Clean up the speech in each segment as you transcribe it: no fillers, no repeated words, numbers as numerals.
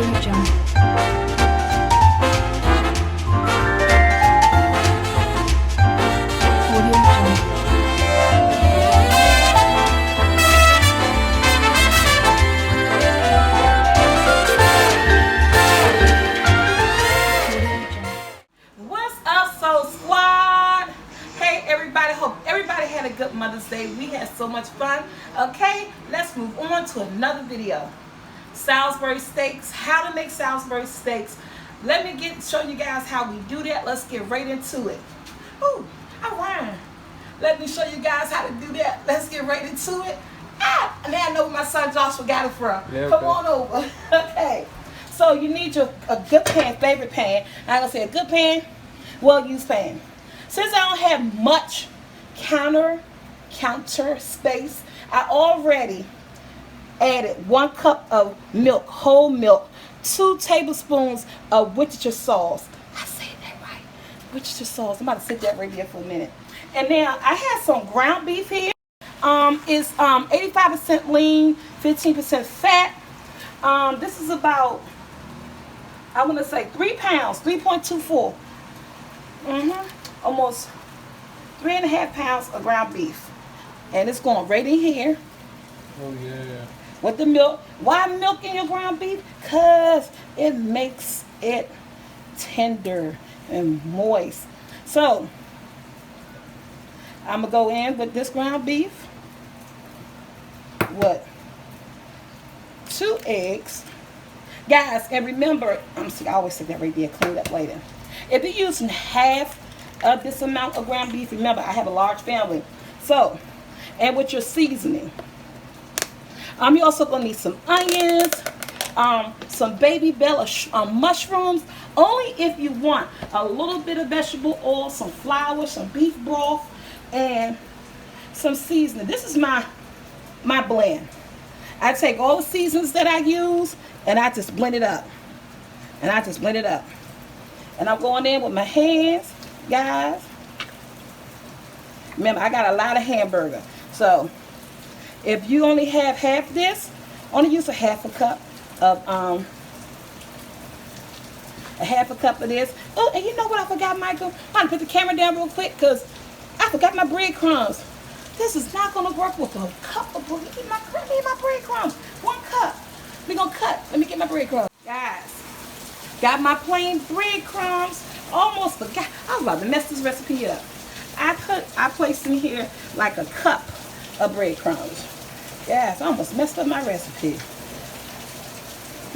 What's up, Soul Squad? Hey everybody, hope everybody had a good Mother's Day. We had so much fun. Okay, let's move on to another video. Salisbury steaks, how to make Salisbury steaks. Let me show you guys how we do that. Let's get right into it. Ooh, I learned. Let me show you guys how to do that. Let's get right into it. Now I know where my son Joshua got it from. Yeah, okay. Come on over. Okay. So you need a good pan, favorite pan. I'm going to say a good pan, well-used pan. Since I don't have much counter space, I already added 1 cup of milk, whole milk, 2 tablespoons of Worcestershire sauce. I said that right. Worcestershire sauce. I'm about to sit that right there for a minute. And now I have some ground beef here. It's 85% lean, 15% fat. This is about, I want to say 3 pounds, 3.24. Almost 3.5 pounds of ground beef. And it's going right in here. Oh yeah. With the milk. Why milk in your ground beef? Because it makes it tender and moist. So, I'm going to go in with this ground beef. What? 2 eggs. Guys, and remember, I always say that right there, clean it up later. If you're using half of this amount of ground beef, remember, I have a large family. So, and with your seasoning. You're also going to need some onions, some baby bell mushrooms, only if you want a little bit of vegetable oil, some flour, some beef broth, and some seasoning. This is my blend. I take all the seasons that I use and I just blend it up. And I'm going in with my hands, guys. Remember, I got a lot of hamburger. So, if you only have half this, only use a half a cup of this. Oh, and you know what I forgot, Michael? I'm going to put the camera down real quick because I forgot my breadcrumbs. This is not going to work with a cup of bread. Give me my breadcrumbs. 1 cup. We're going to cut. Let me get my breadcrumbs. Guys, got my plain breadcrumbs. Almost forgot. I was about to mess this recipe up. I placed in here like a cup of breadcrumbs. Yes, I almost messed up my recipe.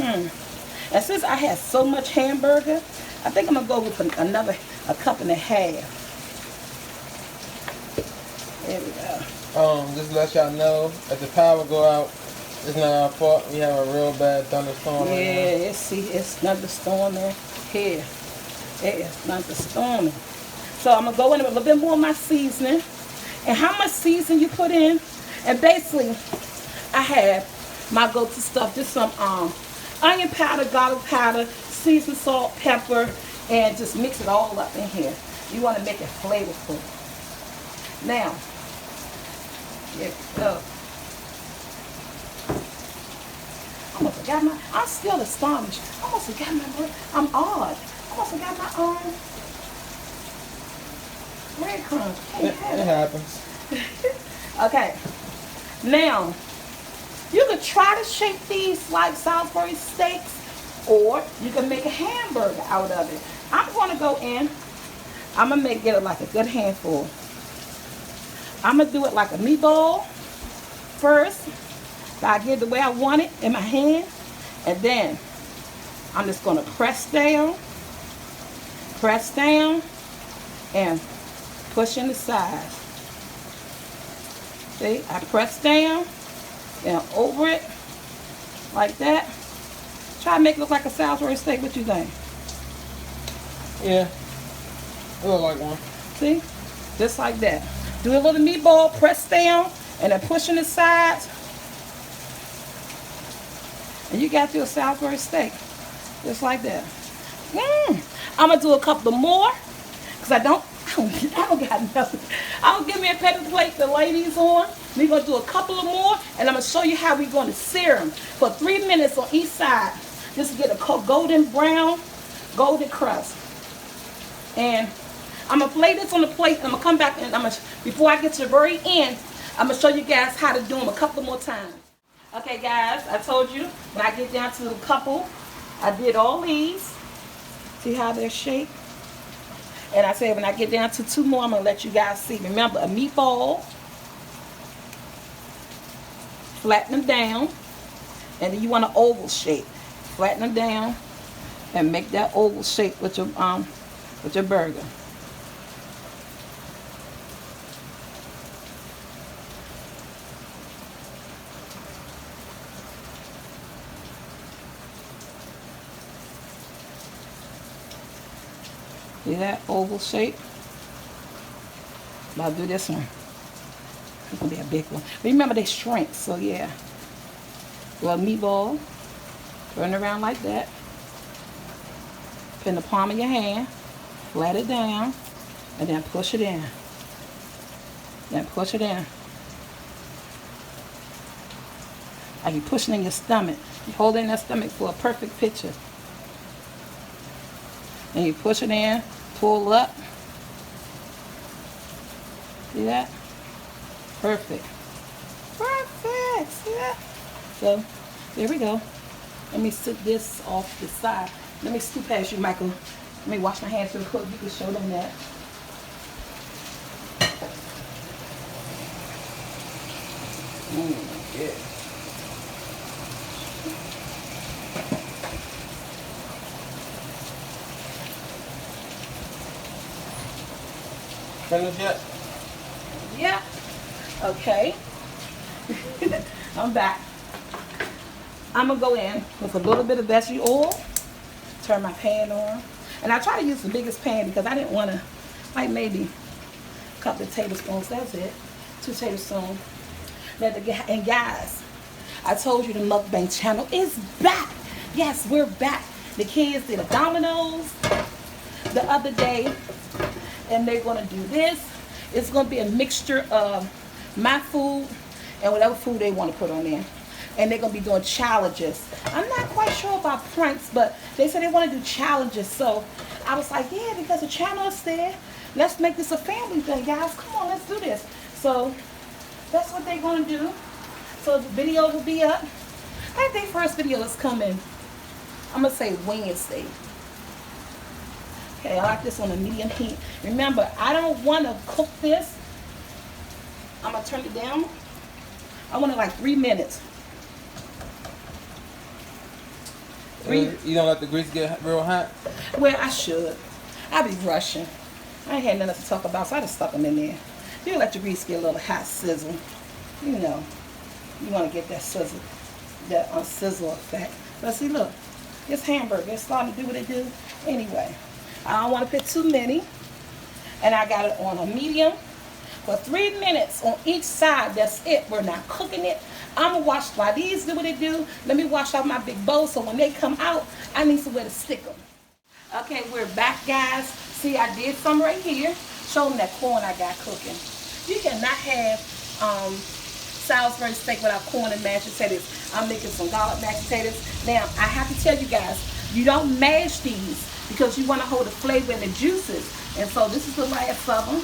And since I have so much hamburger, I think I'm going to go with a cup and a half. There we go. Just to let y'all know, if the power go out, it's not our fault. We have a real bad thunderstorm. Yeah, it's thunderstorming here. It is thunderstorming. So I'm gonna go in with a little bit more of my seasoning. And how much seasoning you put in? And basically, I have my go-to stuff. Just some onion powder, garlic powder, seasoned salt, pepper, and just mix it all up in here. You want to make it flavorful. Now, here we go. I'm still astonished. I almost forgot my, I'm odd. I almost forgot my breadcrumbs. It happens. Okay. Now, you could try to shape these like Salisbury steaks, or you can make a hamburger out of it. I'm going to go in. I'm going to get it like a good handful. I'm going to do it like a meatball first. I get it the way I want it in my hand. And then I'm just going to press down, and push in the sides. See, I press down and over it like that. Try to make it look like a Salisbury steak. What you think? Yeah, it looks like one. See, just like that. Do a little meatball, press down, and then push in the sides. And you got your Salisbury steak. Just like that. I'm going to do a couple more. Because I don't got nothing. I'll give me a paper plate to lay these on. We're going to do a couple of more. And I'm going to show you how we're going to sear them for 3 minutes on each side. Just get a golden brown, golden crust. And I'm gonna lay this on the plate, and I'm gonna come back and before I get to the very end, I'm gonna show you guys how to do them a couple more times. Okay guys, I told you when I get down to the couple, I did all these. See how they're shaped? And I said when I get down to 2 more, I'm gonna let you guys see. Remember, a meatball, flatten them down, and then you want an oval shape. Flatten them down and make that oval shape with your burger. See that oval shape? I'll do this one. It's gonna be a big one. Remember they shrink, so yeah. Do a meatball. Turn it around like that. Put in the palm of your hand. Flat it down. And then push it in. Then push it in. Like you're pushing in your stomach. You hold in that stomach for a perfect picture. And you push it in. Pull up. See that? Perfect. Perfect. See that? So, there we go. Let me sit this off the side. Let me scoop past you, Michael. Let me wash my hands real quick. You can show them that. Yeah. Finished yet? Yeah. Okay. I'm back. I'm going to go in with a little bit of vegetable oil. Turn my pan on. And I try to use the biggest pan because I didn't want to, like maybe a couple of tablespoons. That's it. 2 tablespoons. And guys, I told you the mukbang channel is back. Yes, we're back. The kids did a Domino's the other day. And they're going to do this. It's going to be a mixture of my food and whatever food they want to put on there. And they're going to be doing challenges. I'm not quite sure about pranks, but they said they want to do challenges. So I was like, yeah, because the channel is there. Let's make this a family thing, guys. Come on, let's do this. So that's what they're going to do. So the video will be up. I think their first video is coming, I'm going to say Wednesday. Okay, I like this on a medium heat. Remember, I don't want to cook this. I'm going to turn it down. I want it like 3 minutes. You don't let the grease get real hot? Well, I should. I be rushing. I ain't had nothing to talk about, so I just stuck them in there. You let your grease get a little hot sizzle. You know, you want to get that sizzle, that sizzle effect. But see, look, this hamburger, it's starting to do what it do. Anyway, I don't want to put too many. And I got it on a medium for 3 minutes on each side. That's it. We're not cooking it. I'm going to wash, while these do what they do, let me wash out my big bowl so when they come out, I need somewhere to stick them. Okay, we're back, guys. See, I did some right here. Show them that corn I got cooking. You cannot have Salisbury steak without corn and mashed potatoes. I'm making some garlic mashed potatoes. Now, I have to tell you guys, you don't mash these because you want to hold the flavor and the juices. And so this is the last of them.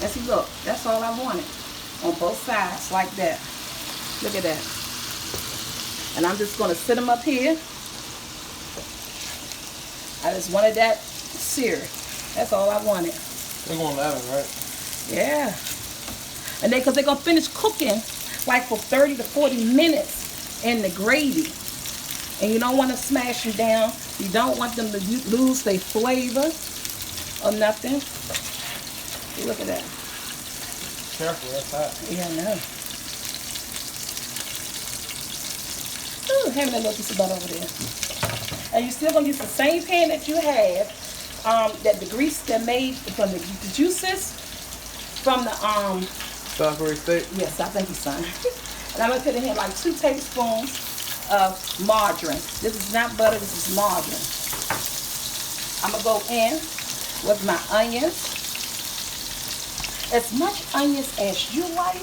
And see, look, that's all I wanted. On both sides, like that. Look at that. And I'm just going to sit them up here. I just wanted that seared. That's all I wanted. They're going 11, right? Yeah. And because they're going to finish cooking like for 30 to 40 minutes in the gravy. And you don't want to smash them down. You don't want them to lose their flavor or nothing. Look at that. Careful, that's hot. Yeah, I know. Ooh, having a little piece of butter over there. And you're still going to use the same pan that you have, that the grease that made from the juices from the Salisbury steak? Yes, I think you son. And I'm going to put in here like 2 tablespoons of margarine. This is not butter, this is margarine. I'm going to go in with my onions. As much onions as you like,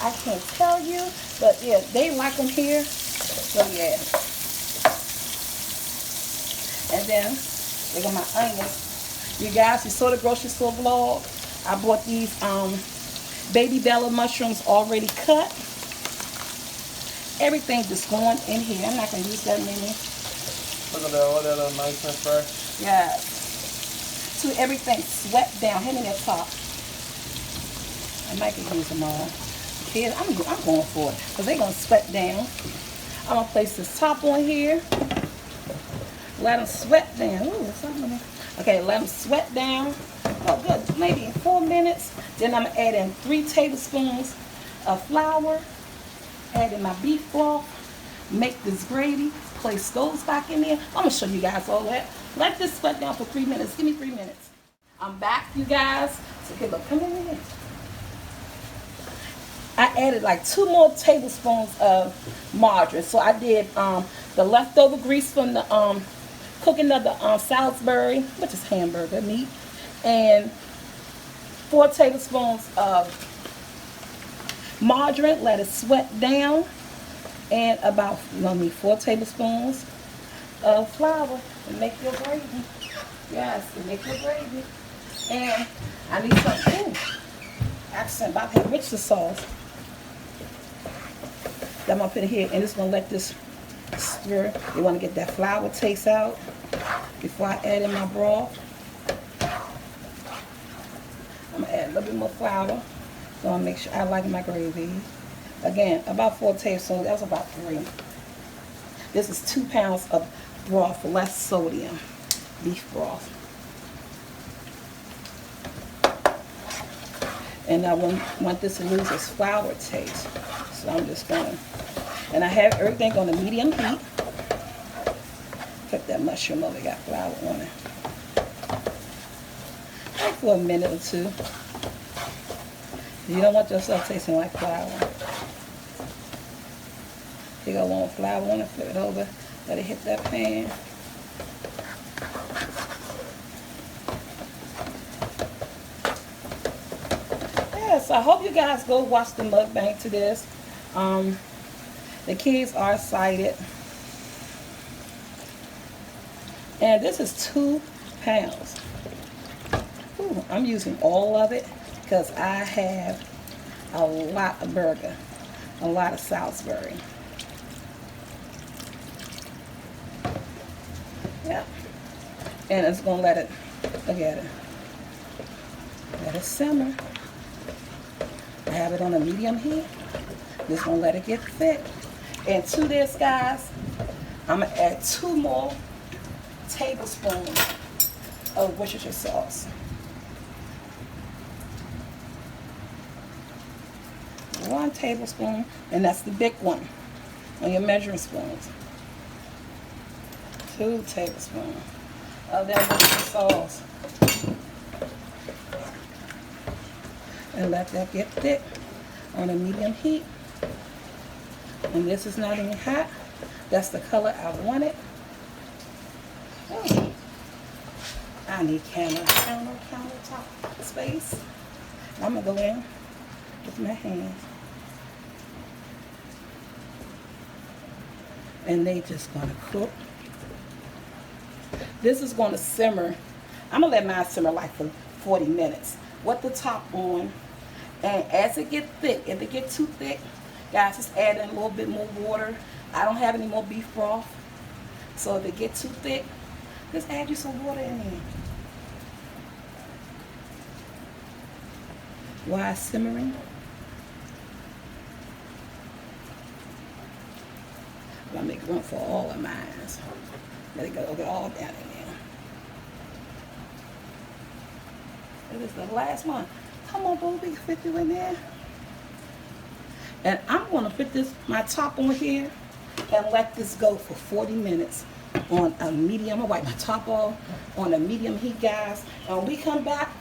I can't tell you, but yeah, they like them here. So yeah. And then there go my onions. You guys, you saw the grocery store vlog. I bought these baby bella mushrooms already cut. Everything just going in here. I'm not going to use that many. Look at that, all that nice and fresh. Yeah. So everything swept down. Hit in that top. I might can use them all. Kids, I'm going for it because they're going to sweat down. I'm going to place this top on here. Let them sweat down. Ooh, there's something in there. Okay, let them sweat down. Oh, good. Maybe in 4 minutes. Then I'm going to add in 3 tablespoons of flour. Add in my beef broth. Make this gravy. Place those back in there. I'm going to show you guys all that. Let this sweat down for 3 minutes. Give me 3 minutes. I'm back, you guys. So, okay, look, come in here. I added like 2 more tablespoons of margarine. So I did the leftover grease from the cooking of the Salisbury, which is hamburger meat, and 4 tablespoons of margarine. Let it sweat down, and about 4 tablespoons of flour to make your gravy. Yes, to make your gravy. And I need some. Ooh, actually, I'm about to have Richard sauce. I'm gonna put it here, and it's gonna let this stir. You want to get that flour taste out before I add in my broth. I'm gonna add a little bit more flour. So I'll make sure I like my gravy. Again, about 4 tablespoons. That's about 3. This is 2 pounds of broth, less sodium, beef broth. And I want this to lose its flour taste. So I'm just gonna, and I have everything on the medium heat. Put that mushroom over, got flour on it. Like for a minute or 2. You don't want yourself tasting like flour. You got one flour on it, flip it over, let it hit that pan. Yes, I hope you guys go watch the mukbang to this. The kids are excited. And this is 2 pounds. Ooh, I'm using all of it because I have a lot of burger, a lot of Salisbury. Yep. And it's going to let it, look at it, let it simmer. I have it on a medium heat. Just going to let it get thick. And to this, guys, I'm going to add 2 more tablespoons of Worcestershire sauce. 1 tablespoon, and that's the big one on your measuring spoons. 2 tablespoons of that Worcestershire sauce. And let that get thick on a medium heat. And this is not even hot. That's the color I wanted. Oh. I need countertop space. I'm going to go in with my hands. And they just going to cook. This is going to simmer. I'm going to let mine simmer like for 40 minutes with the top on. And as it gets thick, if it gets too thick, guys, just add in a little bit more water. I don't have any more beef broth. So if it gets too thick, just add you some water in there. While it's simmering, I'm going to make room for all of mine. Let it go, get all down in there. This is the last one. Come on, boo, we can fit you in there. And I'm going to put my top on here and let this go for 40 minutes on a medium. I'm going to wipe my top off on a medium heat, guys. And when we come back,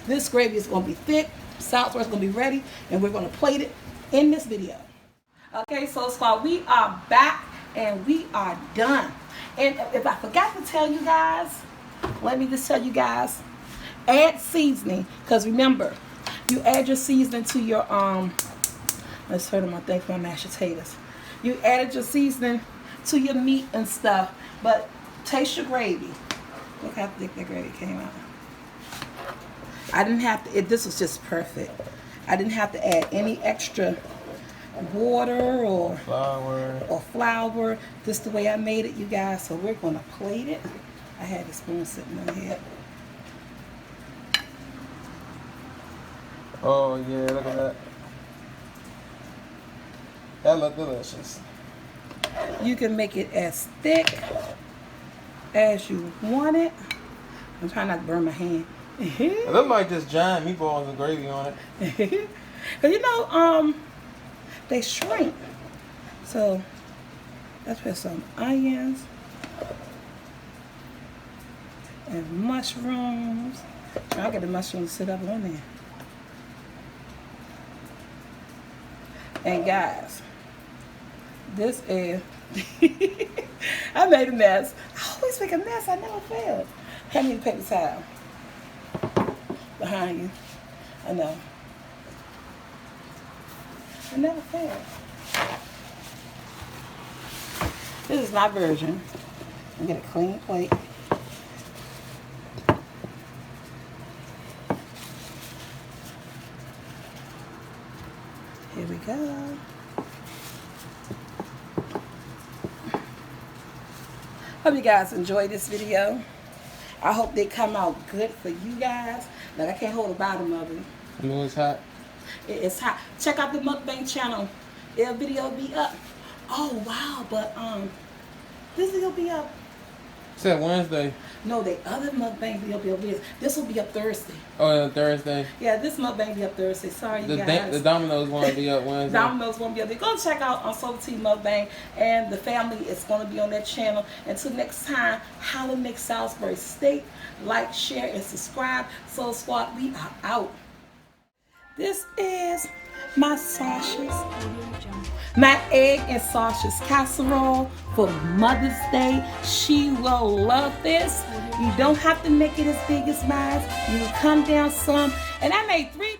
this gravy is going to be thick. Salisbury is going to be ready, and we're going to plate it in this video. Okay, Soul Squad, we are back and we are done. And if I forgot to tell you guys, let me just tell you guys, add seasoning, because remember, you add your seasoning to your let's turn my thing for my mashed potatoes. You added your seasoning to your meat and stuff, but taste your gravy. Look how thick that gravy came out. I didn't have to, this was just perfect. I didn't have to add any extra water or flour. This is the way I made it, you guys. So we're going to plate it. I had the spoon sitting on here. Oh yeah, look at that. That look delicious. You can make it as thick as you want it. I'm trying not to burn my hand. It look like just giant meatballs with gravy on it. Cause you know, they shrink. So let's put some onions and mushrooms. I'll get the mushrooms to sit up on there. And guys, this is I made a mess. I always make a mess. I never fail. Hand me the paper towel behind you. I know. I never fail. This is my version. I'm gonna get a clean plate. Here we go. Hope you guys enjoyed this video. I hope they come out good for you guys. Like, I can't hold the bottom of it. You know it's hot? It's hot. Check out the mukbang channel. Their video will be up. Oh wow, but this video will be up. Said Wednesday. No, the other mukbang video will be up. This will be up Thursday. Oh yeah, Thursday. Yeah, this mukbang will be up Thursday. Sorry, you guys. The Domino's won't be up Wednesday. Domino's won't be up there. Go check out on SoulfulT mukbang, and the family is going to be on that channel. Until next time, holla, make Salisbury steak. Like, share, and subscribe. Soul Squad, we are out. This is my sausages, my egg and sausage casserole for Mother's Day. She will love this. You don't have to make it as big as mine. You can come down some. And I made 3